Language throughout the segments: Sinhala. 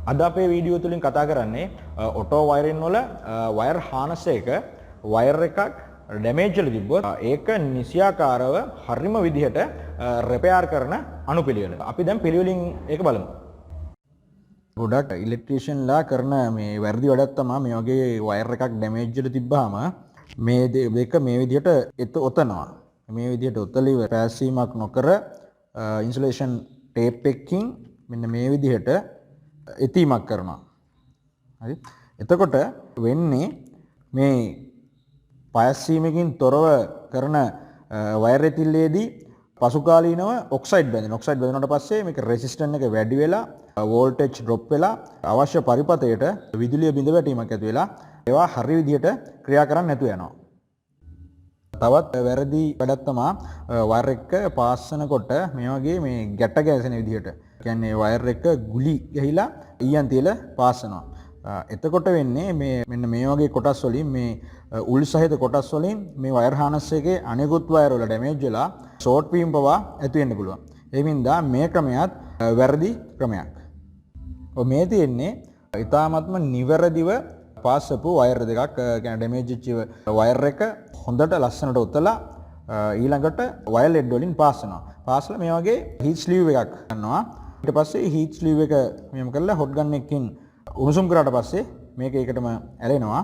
අද අපේ වීඩියෝ තුලින් කතා කරන්නේ ඔටෝ වයරින් වල වයර් හානස් එක වයර් එකක් ඩැමේජ් වෙලා තිබ්බොත් ඒක නිසියාකාරව හරිම විදිහට රිපෙයාර් කරන අනුපිළිවෙල. අපි දැන් පිළිවෙලින් ඒක බලමු. ගොඩක් ඉලෙක්ට්‍රීෂියන්ලා කරන මේ වැරදි වැඩක් තමයි මේ වගේ වයර් එකක් ඩැමේජ් වෙලා තිබ්බාම මේ දෙක මේ විදිහට ඔතනවා. මේ විදිහට ඔතලිව පැසීමක් නොකර ඉන්සුලේෂන් ටේප් එකකින් මෙන්න මේ විදිහට එතීමක් කරනවා. හරි. එතකොට වෙන්නේ මේ පයස්සීමකින් තොරව කරන වයර් ඇතිල්ලේදී පසුකාලීනව ඔක්සයිඩ් බැඳෙනවා. ඔක්සයිඩ් බැඳුණාට පස්සේ මේක රෙසිස්ටන්ස් එක වැඩි වෙලා වෝල්ටේජ් ඩ්‍රොප් වෙලා අවශ්‍ය පරිපතයට විදුලිය බිඳ වැටීමක් ඇති වෙලා ඒවා හරි විදිහට ක්‍රියා කරන්නේ නැතුව යනවා. තවත් වැරදි වැඩක් තමයි වයර් එක පාස්සනකොට මේ වගේ මේ ගැට ගැසෙන විදිහට. කියන්නේ වයර් එක ගුලි ගහිලා ඊයන් තියලා පාස්සනවා. එතකොට වෙන්නේ මෙන්න මේ වගේ කොටස් වලින් මේ උල් සහිත කොටස් වලින් මේ වයර් හානස් එකේ අනෙකුත් වයර් වල ඩැමේජ් වෙලා ෂෝට් වීම් පවා ඇති වෙන්න පුළුවන්. ඒ හින්දා මේ ක්‍රමයක් වැරදි ක්‍රමයක්. මේ තියෙන්නේ ඊටාත්ම නිවැරදිව පාස්සපු වයර් දෙකක් කියන්නේ ඩැමේජ් වෙච්ච වයර් එක හොඳට ලස්සනට උතලා ඊළඟට වයර් ලෙඩ් වලින් පාස්සනවා. පාස්සලා මේ වගේ හීට් ස්ලීව් එකක් ගන්නවා. ඊට පස්සේ හීට් ස්ලීව් එක මෙහෙම කරලා හොට් ගන් එකකින් උණුසුම් කරාට පස්සේ මේක ඒකටම ඇලෙනවා.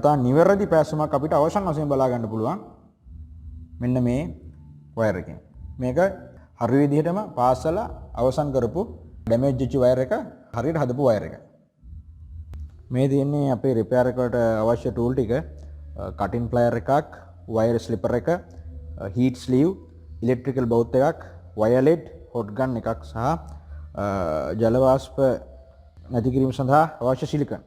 තා නිවැරදි පැසුමක් අපිට අවසන් වශයෙන් බලා ගන්න පුළුවන්. මෙන්න මේ වයර් එකෙන්. මේක හරි විදිහටම පාස්සලා අවසන් කරපු ඩැමේජ් වෙච්ච වයර් එක හරියට හදපු වයර් එක. මේ තියෙන්නේ අපේ රිපෙයාර් එකට අවශ්‍ය ටූල් ටික. කටින් ප්ලයර් එකක්, වයර් ස්ලිපර් එක, හීට් ස්ලීව්, ඉලෙක්ට්‍රිකල් බවුත් එකක්, වයර් ලෙඩ්, හොට් ගන් එකක් සහ ජල වාෂ්ප නැති කිරීම සඳහා අවශ්‍ය සිලිකන්.